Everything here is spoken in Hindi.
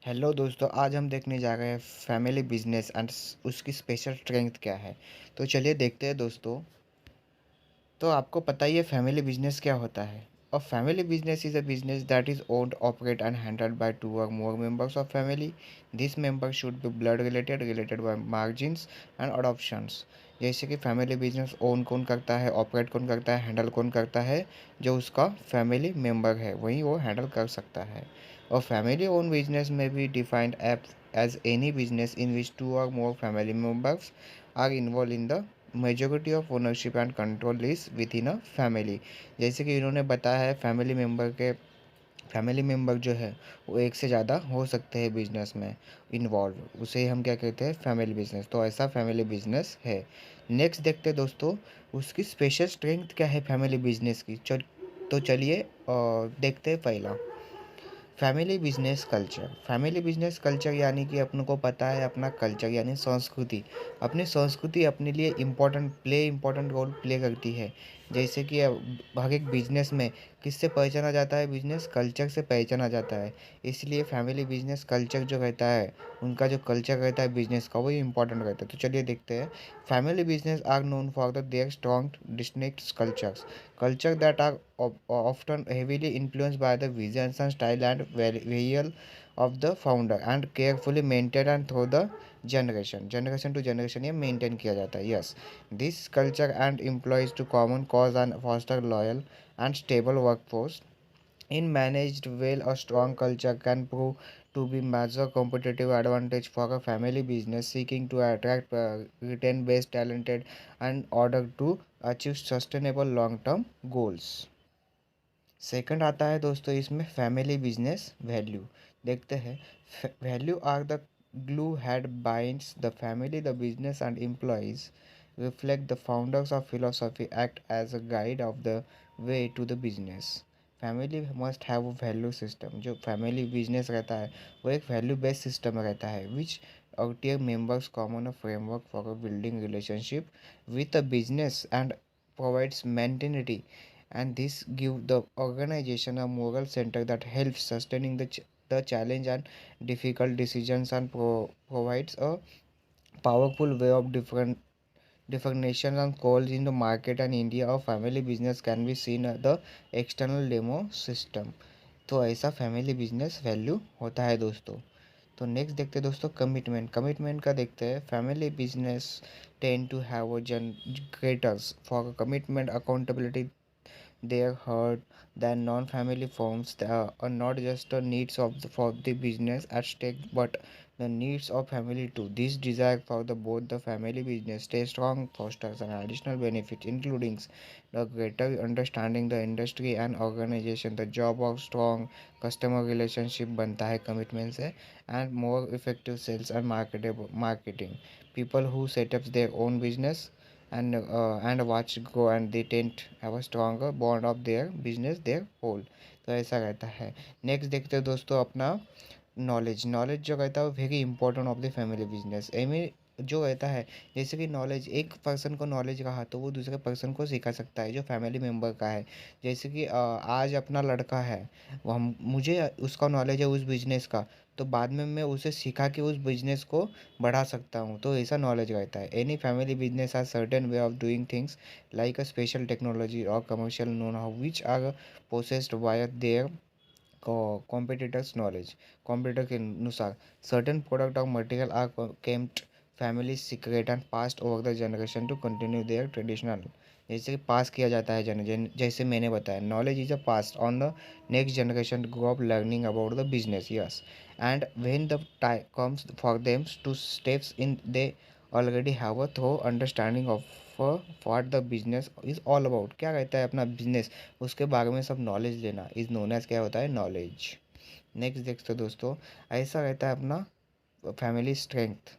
हेलो दोस्तों, आज हम देखने जा रहे हैं फैमिली बिजनेस एंड उसकी स्पेशल स्ट्रेंथ क्या है। तो चलिए देखते हैं दोस्तों। तो आपको पता ही है फैमिली बिजनेस क्या होता है। A family business is a business that is owned operate and handled by two or more members of family. This member should be blood related related by marriages and adoptions. जैसे कि फैमिली बिजनेस ओन कौन करता है, ऑपरेट कौन करता है, हैंडल कौन करता है। जो उसका फैमिली मेंबर है वही वो हैंडल कर सकता है। A family owned business may be defined as any business in which two or more family members are involved in the majority of ownership and control is within a family। जैसे कि इन्होंने बताया है फैमिली मेंबर जो है वो एक से ज़्यादा हो सकते हैं बिजनेस में इन्वॉल्व, उसे हम क्या कहते हैं, फैमिली बिजनेस। तो ऐसा फैमिली बिजनेस है। नेक्स्ट देखते हैं दोस्तों, उसकी स्पेशल स्ट्रेंथ क्या है फैमिली बिजनेस की। तो चलिए देखते हैं पहला, फैमिली बिजनेस कल्चर यानी कि अपन को पता है अपना कल्चर यानी संस्कृति। अपनी संस्कृति अपने लिए इम्पोर्टेंट रोल प्ले करती है। जैसे कि हर एक बिजनेस में किससे पहचाना जाता है, बिजनेस कल्चर से पहचाना जाता है। इसलिए फैमिली बिजनेस कल्चर जो रहता है, उनका जो कल्चर रहता है बिजनेस का, वही इंपॉर्टेंट रहता है। तो चलिए देखते हैं। Family business are known for the their strong distinct culture that are often heavily influenced by the visions and style and value of the founder and carefully maintained and through the generation to generation ये maintain किया जाता है। Yes, this culture and employs to common cause and foster loyal and stable workforce in managed well. A strong culture can prove to be major competitive advantage for a family business seeking to attract, retain best talented and order to achieve sustainable long term goals। Second आता है दोस्तों इसमें फैमिली बिजनेस वैल्यू। देखते हैं। Value are the glue head binds the family, the business and employees reflect the founders of philosophy, act as a guide of the way to the business। Family must have a value system. जो फैमिली बिजनेस रहता है वो एक वैल्यू बेस्ड सिस्टम रहता है which tier members common a framework for a building relationship with a business and provides maintainity, and this give the organization a moral center that helps sustaining the challenge and difficult decisions and provides a powerful way of differentiation and calls in the market and India of family business can be seen at the external demo system। तो ऐसा फैमिली बिजनेस वैल्यू होता है दोस्तों। तो नेक्स्ट देखते हैं दोस्तों, कमिटमेंट का देखते हैं। Family business tend to have a जन greaters for commitment accountability their hurt than non-family firms that are not just the needs of for the business at stake but the needs of family too. This desire for the both the family business stay strong fosters an additional benefit including the greater understanding the industry and organization, the job of strong customer relationship बनता है commitment से, and more effective sales and marketing। People who set up their own business and watch go and they tend have a stronger bond of their business their whole। तो ऐसा रहता है। नेक्स्ट देखते हैं दोस्तों अपना नॉलेज जो रहता है वो very important of the family business. एमी जो रहता है, जैसे कि नॉलेज, एक पर्सन को नॉलेज रहा तो वो दूसरे पर्सन को सिखा सकता है जो फैमिली मेम्बर का है। जैसे कि आज अपना लड़का है, वो हम मुझे उसका नॉलेज है उस बिजनेस का, तो बाद में मैं उसे सिखा के उस बिजनेस को बढ़ा सकता हूँ। तो ऐसा नॉलेज रहता है। Any family business are certain way of doing things like a special technology or commercial known how which are possessed by their competitors knowledge. Competitor के अनुसार सर्टेन प्रोडक्ट और material are kept family secret and passed over the generation to continue their traditional. जैसे कि पास किया जाता है जैसे मैंने बताया, knowledge is a pass on the next generation to grow up learning about the business. Yes, and when the time comes for them to steps in they already have a thorough understanding of what the business is all about. क्या रहता है अपना बिजनेस, उसके बारे में सब नॉलेज लेना इज नोन एज क्या होता है, नॉलेज। नेक्स्ट देखते हो दोस्तों, ऐसा रहता है अपना फैमिली स्ट्रेंथ।